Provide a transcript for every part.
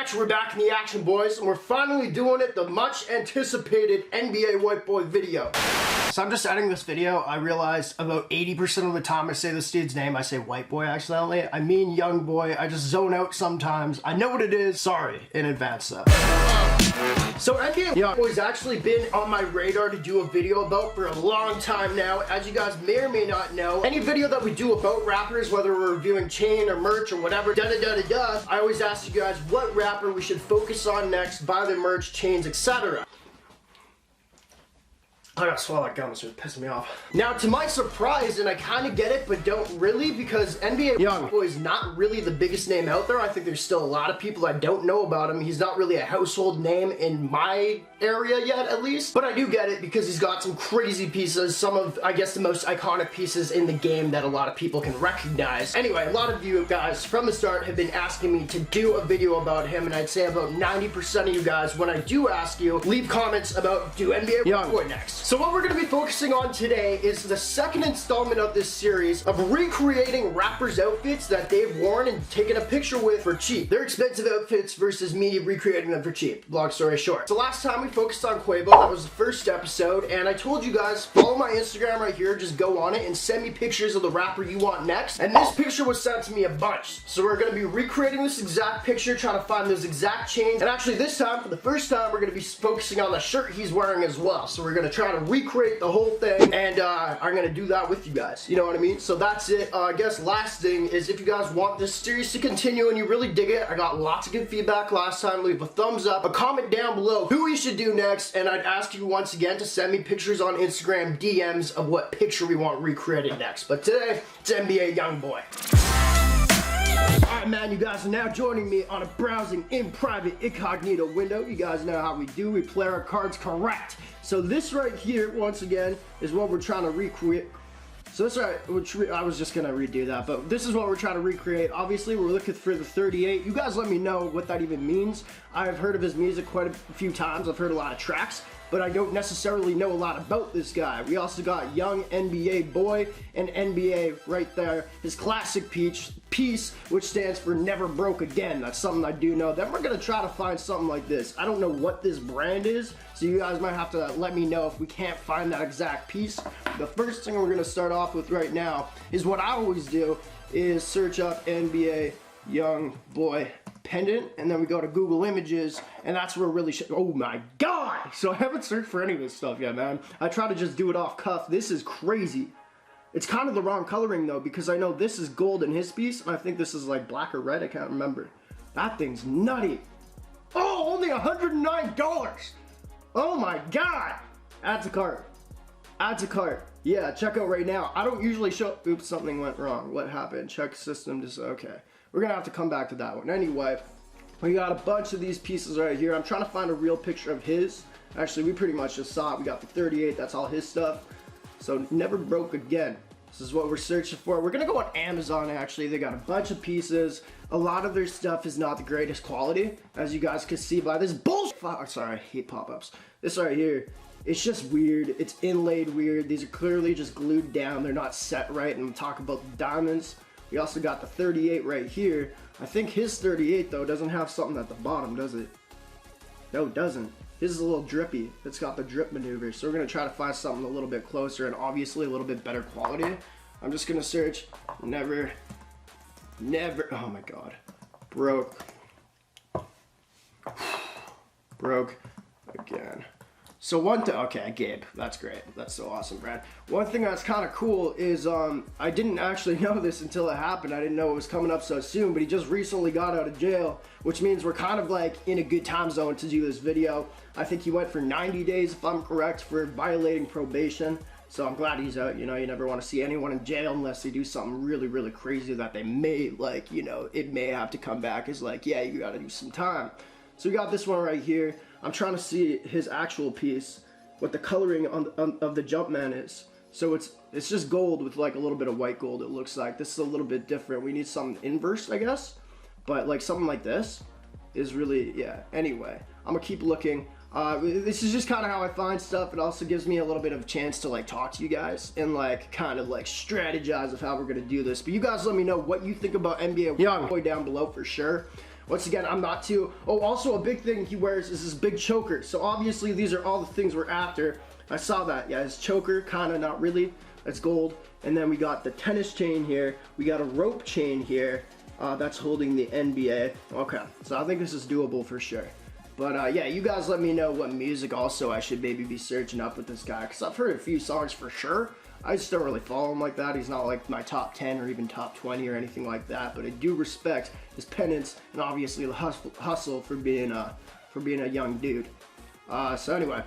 got you. We're back in the action, boys, and we're finally doing it, the much anticipated NBA White Boy video. So I'm just editing this video. I realized about 80% of the time I say this dude's name, I say White Boy accidentally. I mean Young Boy. I just zone out sometimes. I know what it is. Sorry in advance though. So NBA Young Boy's actually been on my radar to do a video about for a long time now. As you guys may or may not know, any video that we do about rappers, whether we're reviewing chain or merch or whatever, I always ask you guys what rapper we should focus on next, buy their merch, chains, etc. I gotta swallow that gum, it's just pissing me off. Now, to my surprise, and I kind of get it, but don't really, because NBA Young Boy is not really the biggest name out there. I think there's still a lot of people that don't know about him. He's not really a household name in my area yet, at least. But I do get it, because he's got some crazy pieces, some of, I guess, the most iconic pieces in the game that a lot of people can recognize. Anyway, a lot of you guys, from the start, have been asking me to do a video about him, and I'd say about 90% of you guys, when I do ask you, leave comments about do NBA Young Boy next. So what we're going to be focusing on today is the second installment of this series of recreating rappers' outfits that they've worn and taken a picture with for cheap. They're expensive outfits versus me recreating them for cheap. Long story short. So last time we focused on Quavo. That was the first episode, and I told you guys, follow my Instagram right here, just go on it and send me pictures of the rapper you want next. And this picture was sent to me a bunch. So we're going to be recreating this exact picture, trying to find those exact chains. And actually this time, for the first time, we're going to be focusing on the shirt he's wearing as well. So we're going to try to recreate the whole thing, and I'm gonna do that with you guys, you know what I mean? So that's it. I guess last thing is, if you guys want this series to continue and you really dig it, I got lots of good feedback last time. Leave a thumbs up, a comment down below who we should do next, and I'd ask you once again to send me pictures on Instagram DMs of what picture we want recreated next. But today, it's NBA Young Boy. Alright, man, you guys are now joining me on a browsing in private incognito window. You guys know how we do. We play our cards correct. So this right here, once again, is what we're trying to recreate. So this right, I was just gonna redo that, but this is what we're trying to recreate. Obviously, we're looking for the 38. You guys let me know what that even means. I've heard of his music quite a few times. I've heard a lot of tracks, but I don't necessarily know a lot about this guy. We also got Young NBA Boy and NBA right there. His classic piece, which stands for Never Broke Again. That's something I do know. Then we're gonna try to find something like this. I don't know what this brand is, so you guys might have to let me know if we can't find that exact piece. The first thing we're gonna start off with right now is what I always do, is search up NBA Young Boy pendant, and then we go to Google Images, and that's where really oh my god! So I haven't searched for any of this stuff yet, man. I try to just do it off cuff. This is crazy. It's kind of the wrong coloring though, because I know this is gold in his piece, and I think this is like black or red, I can't remember. That thing's nutty. Oh, only $109! Oh my god! Add to cart. Add to cart. Yeah, check out right now. I don't usually show, oops, something went wrong. What happened? Check system, just, okay. We're gonna have to come back to that one. Anyway, we got a bunch of these pieces right here. I'm trying to find a real picture of his. Actually, we pretty much just saw it. We got the 38, that's all his stuff. So, Never Broke Again. This is what we're searching for. We're gonna go on Amazon, actually. They got a bunch of pieces. A lot of their stuff is not the greatest quality, as you guys can see by this bullshit. Oh, sorry, I hate pop-ups. This right here, it's just weird. It's inlaid weird. These are clearly just glued down. They're not set right, and we'll talk about the diamonds. We also got the 38 right here. I think his 38, though, doesn't have something at the bottom, does it? No, it doesn't. His is a little drippy. It's got the drip maneuver. So we're going to try to find something a little bit closer and obviously a little bit better quality. I'm just going to search never, oh my god, broke again. So okay, Gabe, that's great. That's so awesome, Brad. One thing that's kind of cool is I didn't actually know this until it happened. I didn't know it was coming up so soon, but he just recently got out of jail, which means we're kind of like in a good time zone to do this video. I think he went for 90 days, if I'm correct, for violating probation. So I'm glad he's out. You know, you never want to see anyone in jail unless they do something really, really crazy that they may, like, you know, it may have to come back as like, yeah, you got to do some time. So we got this one right here. I'm trying to see his actual piece, what the coloring of the Jumpman is. So it's just gold with like a little bit of white gold, it looks like. This is a little bit different. We need something inverse, I guess. But like something like this is really, yeah. Anyway, I'm gonna keep looking. This is just kind of how I find stuff. It also gives me a little bit of a chance to like talk to you guys and like kind of like strategize of how we're gonna do this. But you guys let me know what you think about NBA Young Boy down below for sure. Once again, I'm not too. Oh, also a big thing he wears is this big choker. So obviously these are all the things we're after. I saw that. Yeah, his choker, kind of, not really. That's gold. And then we got the tennis chain here. We got a rope chain here. That's holding the NBA. Okay, so I think this is doable for sure. But yeah, you guys let me know what music also I should maybe be searching up with this guy, because I've heard a few songs for sure. I just don't really follow him like that. He's not like my top 10 or even top 20 or anything like that, but I do respect his penance and obviously the hustle for being a young dude. So anyway,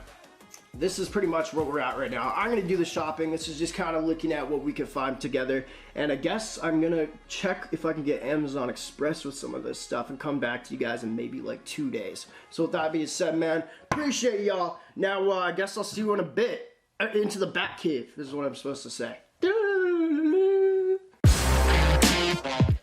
this is pretty much where we're at right now. I'm gonna do the shopping. This is just kind of looking at what we can find together, and I guess I'm gonna check if I can get Amazon Express with some of this stuff and come back to you guys in maybe like 2 days. So with that being said, man, appreciate y'all. Now I guess I'll see you in a bit. Into the Batcave, this is what I'm supposed to say.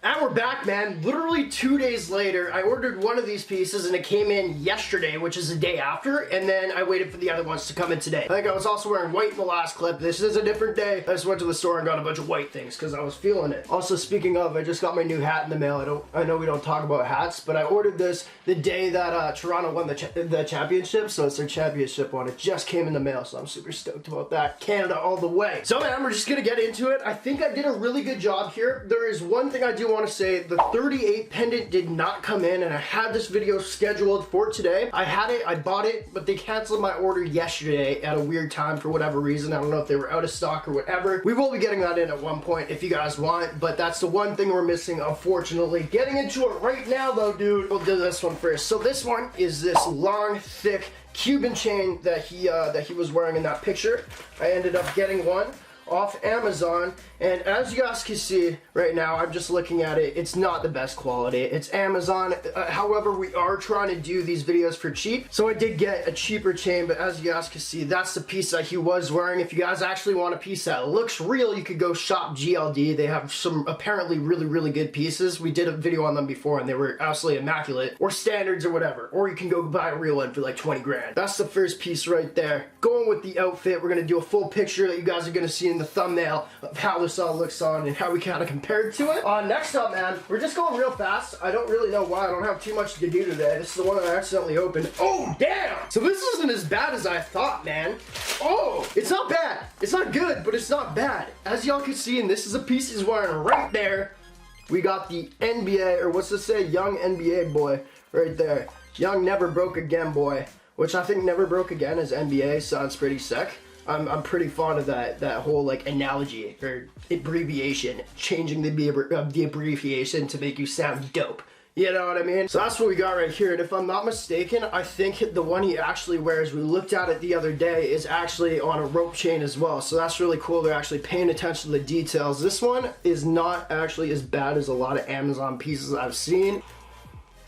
And we're back, man. Literally 2 days later, I ordered one of these pieces and it came in yesterday, which is the day after, and then I waited for the other ones to come in today. I think I was also wearing white in the last clip. This is a different day. I just went to the store and got a bunch of white things because I was feeling it. Also, speaking of, I just got my new hat in the mail. I know we don't talk about hats, but I ordered this the day that Toronto won the championship, so it's their championship one. It just came in the mail, so I'm super stoked about that. Canada all the way. So man, we're just gonna get into it. I think I did a really good job here. There is one thing I do want to say. The 38 pendant did not come in, and I had this video scheduled for today. I had it, I bought it, but they canceled my order yesterday at a weird time for whatever reason. I don't know if they were out of stock or whatever. We will be getting that in at one point if you guys want, but that's the one thing we're missing, unfortunately. Getting into it right now though, dude, we'll do this one first. So this one is this long, thick Cuban chain that he was wearing in that picture. I ended up getting one off Amazon, and as you guys can see right now, I'm just looking at it. It's not the best quality. It's Amazon. However, we are trying to do these videos for cheap, so I did get a cheaper chain, but as you guys can see, that's the piece that he was wearing. If you guys actually want a piece that looks real, you could go shop GLD. They have some apparently really good pieces. We did a video on them before and they were absolutely immaculate, or standards or whatever, or you can go buy a real one for like 20 grand. That's the first piece right there. Going with the outfit, we're gonna do a full picture that you guys are gonna see in the thumbnail of how this all looks on and how we kind of compared to it. Next up, man, we're just going real fast. I don't really know why. I don't have too much to do today. This is the one that I accidentally opened. Oh, damn! So this isn't as bad as I thought, man. Oh, it's not bad. It's not good, but it's not bad. As y'all can see, and this is a piece he's wearing right there, we got the NBA, or what's this say? Young NBA boy right there. Young Never Broke Again boy, which I think Never Broke Again is NBA, sounds pretty sick. I'm pretty fond of that whole like analogy or abbreviation, changing the abbreviation to make you sound dope. You know what I mean? So that's what we got right here, and if I'm not mistaken, I think the one he actually wears, we looked at it the other day, is actually on a rope chain as well. So that's really cool. They're actually paying attention to the details. This one is not actually as bad as a lot of Amazon pieces I've seen.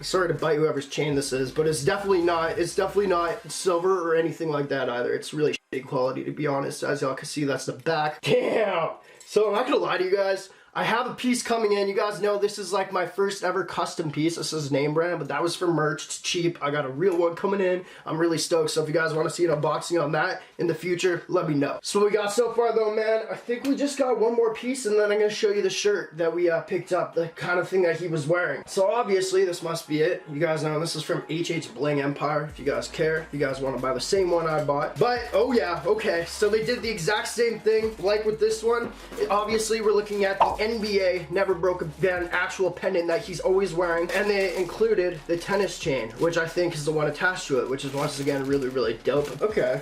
Sorry to bite whoever's chain this is, but it's definitely not silver or anything like that either. It's really shitty quality, to be honest. As y'all can see, that's the back. Damn! So I'm not gonna lie to you guys, I have a piece coming in. You guys know this is like my first ever custom piece. This is NameBran, but that was for merch. It's cheap. I got a real one coming in. I'm really stoked. So if you guys want to see an unboxing on that in the future, let me know. So what we got so far though, man, I think we just got one more piece, and then I'm going to show you the shirt that we picked up, the kind of thing that he was wearing. So obviously this must be it. You guys know this is from HH Bling Empire. If you guys care, if you guys want to buy the same one I bought. But oh yeah, okay. So they did the exact same thing like with this one. Obviously we're looking at the NBA Never Broke Again actual pendant that he's always wearing, and they included the tennis chain, which I think is the one attached to it, which is once again really dope. Okay.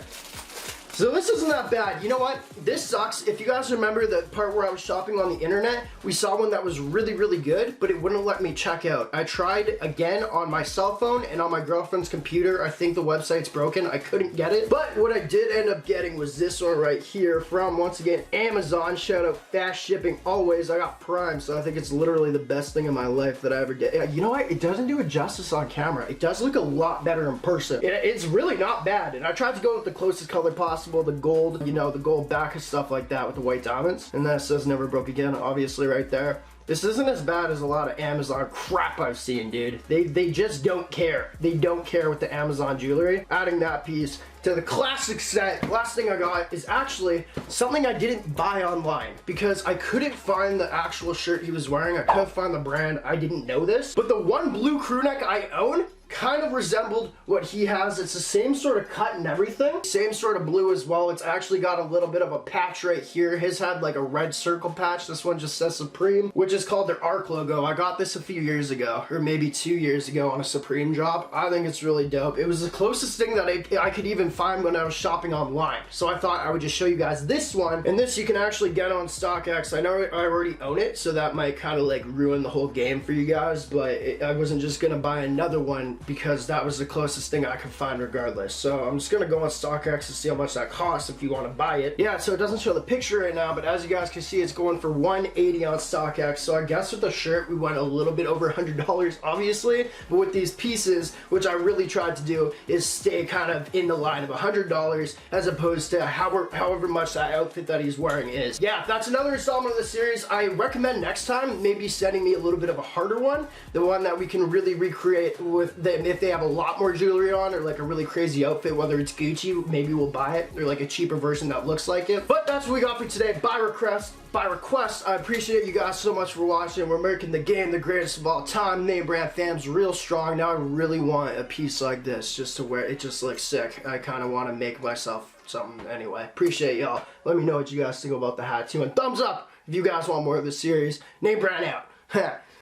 So this isn't that bad. You know what? This sucks. If you guys remember the part where I was shopping on the internet, we saw one that was really good, but it wouldn't let me check out. I tried again on my cell phone and on my girlfriend's computer. I think the website's broken. I couldn't get it. But what I did end up getting was this one right here from, once again, Amazon. Shout out fast shipping always. I got Prime, so I think it's literally the best thing in my life that I ever did. You know what? It doesn't do it justice on camera. It does look a lot better in person. It's really not bad, and I tried to go with the closest color possible. possible. The gold, you know, the gold back and stuff like that with the white diamonds. And that says never broke again, obviously right there. This isn't as bad as a lot of Amazon crap I've seen, dude. They just don't care. They don't care with the Amazon jewelry. Adding that piece to the classic set. Last thing I got is actually something I didn't buy online because I couldn't find the actual shirt he was wearing. I couldn't find the brand. I didn't know this. But the one blue crew neck I own kind of resembled what he has. It's the same sort of cut and everything. Same sort of blue as well. It's actually got a little bit of a patch right here. His had like a red circle patch. This one just says Supreme, which is called their ARC logo. I got this a few years ago, or maybe 2 years ago on a Supreme drop. I think it's really dope. It was the closest thing that I could even find when I was shopping online. So I thought I would just show you guys this one. And this you can actually get on StockX. I know I already own it, so that might kind of like ruin the whole game for you guys, but I wasn't just gonna buy another one because that was the closest thing I could find regardless. So I'm just gonna go on StockX to see how much that costs if you want to buy it. Yeah, so it doesn't show the picture right now, but as you guys can see, it's going for $180 on StockX. So I guess with the shirt, we went a little bit over $100, obviously, but with these pieces, which I really tried to do, is stay kind of in the line of $100 as opposed to however much that outfit that he's wearing is. Yeah, that's another installment of the series. I recommend next time maybe sending me a little bit of a harder one, the one that we can really recreate with them. If they have a lot more jewelry on or like a really crazy outfit, whether it's Gucci, maybe we'll buy it, or like a cheaper version that looks like it. But that's what we got for today. By request, I appreciate you guys so much for watching. We're making the game the greatest of all time. NameBran fam's real strong. Now I really want a piece like this just to wear. It just looks sick. I kind of want to make myself something anyway. Appreciate y'all. Let me know what you guys think about the hat too. And thumbs up if you guys want more of this series. NameBran out.